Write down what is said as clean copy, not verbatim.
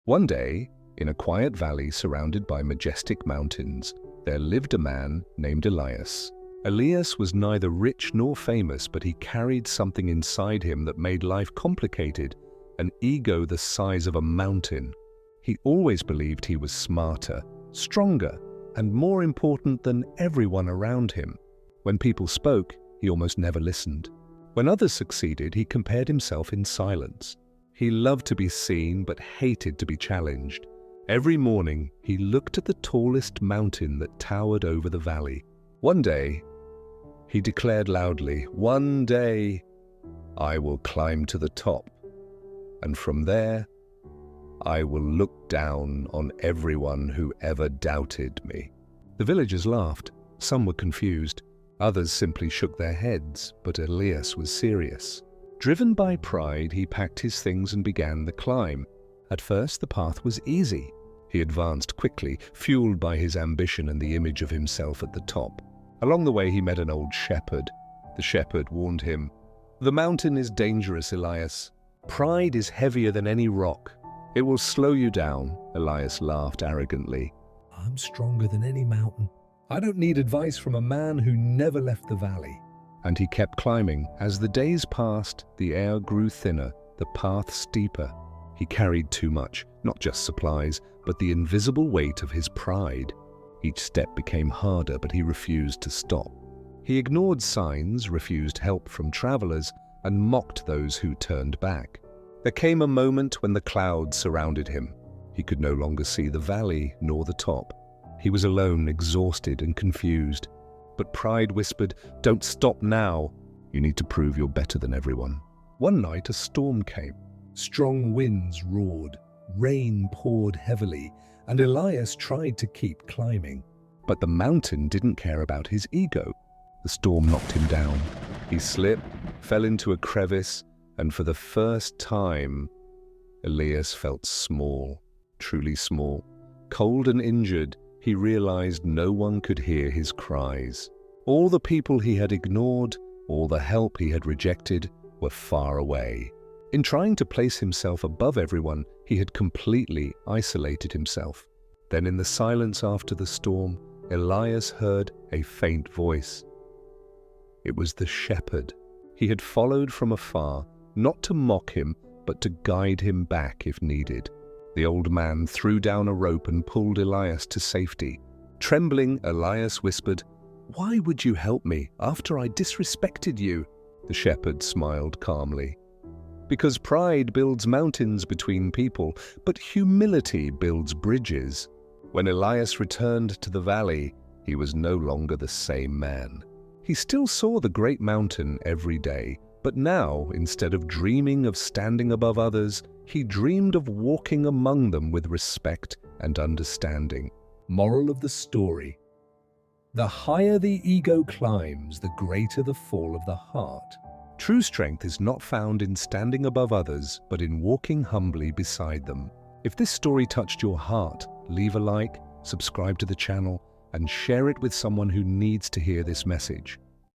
One day, in a quiet valley surrounded by majestic mountains, there lived a man named Elias. Elias was neither rich nor famous, but he carried something inside him that made life complicated, an ego the size of a mountain. He always believed he was smarter, stronger, and more important than everyone around him. When people spoke, he almost never listened. When others succeeded, he compared himself in silence. He loved to be seen but hated to be challenged. Every morning, he looked at the tallest mountain that towered over the valley. One day, he declared loudly, "One day, I will climb to the top, and from there, I will look down on everyone who ever doubted me." The villagers laughed. Some were confused. Others simply shook their heads, but Elias was serious. Driven by pride, he packed his things and began the climb. At first, the path was easy. He advanced quickly, fueled by his ambition and the image of himself at the top. Along the way, he met an old shepherd. The shepherd warned him, "The mountain is dangerous, Elias. Pride is heavier than any rock. It will slow you down." Elias laughed arrogantly. "I'm stronger than any mountain. I don't need advice from a man who never left the valley." And he kept climbing. As the days passed, the air grew thinner, the path steeper. He carried too much, not just supplies, but the invisible weight of his pride. Each step became harder, but he refused to stop. He ignored signs, refused help from travelers, and mocked those who turned back. There came a moment when the clouds surrounded him. He could no longer see the valley nor the top. He was alone, exhausted and confused. But pride whispered, "Don't stop now. You need to prove you're better than everyone." One night, a storm came. Strong winds roared, rain poured heavily, and Elias tried to keep climbing. But the mountain didn't care about his ego. The storm knocked him down. He slipped, fell into a crevice, and for the first time, Elias felt small, truly small. Cold and injured, he realized no one could hear his cries. All the people he had ignored, all the help he had rejected, were far away. In trying to place himself above everyone, he had completely isolated himself. Then in the silence after the storm, Elias heard a faint voice. It was the shepherd. He had followed from afar, not to mock him, but to guide him back if needed. The old man threw down a rope and pulled Elias to safety. Trembling, Elias whispered, "Why would you help me after I disrespected you?" The shepherd smiled calmly. "Because pride builds mountains between people, but humility builds bridges." When Elias returned to the valley, he was no longer the same man. He still saw the great mountain every day, but now, instead of dreaming of standing above others, he dreamed of walking among them with respect and understanding. Moral of the story: the higher the ego climbs, the greater the fall of the heart. True strength is not found in standing above others, but in walking humbly beside them. If this story touched your heart, leave a like, subscribe to the channel, and share it with someone who needs to hear this message.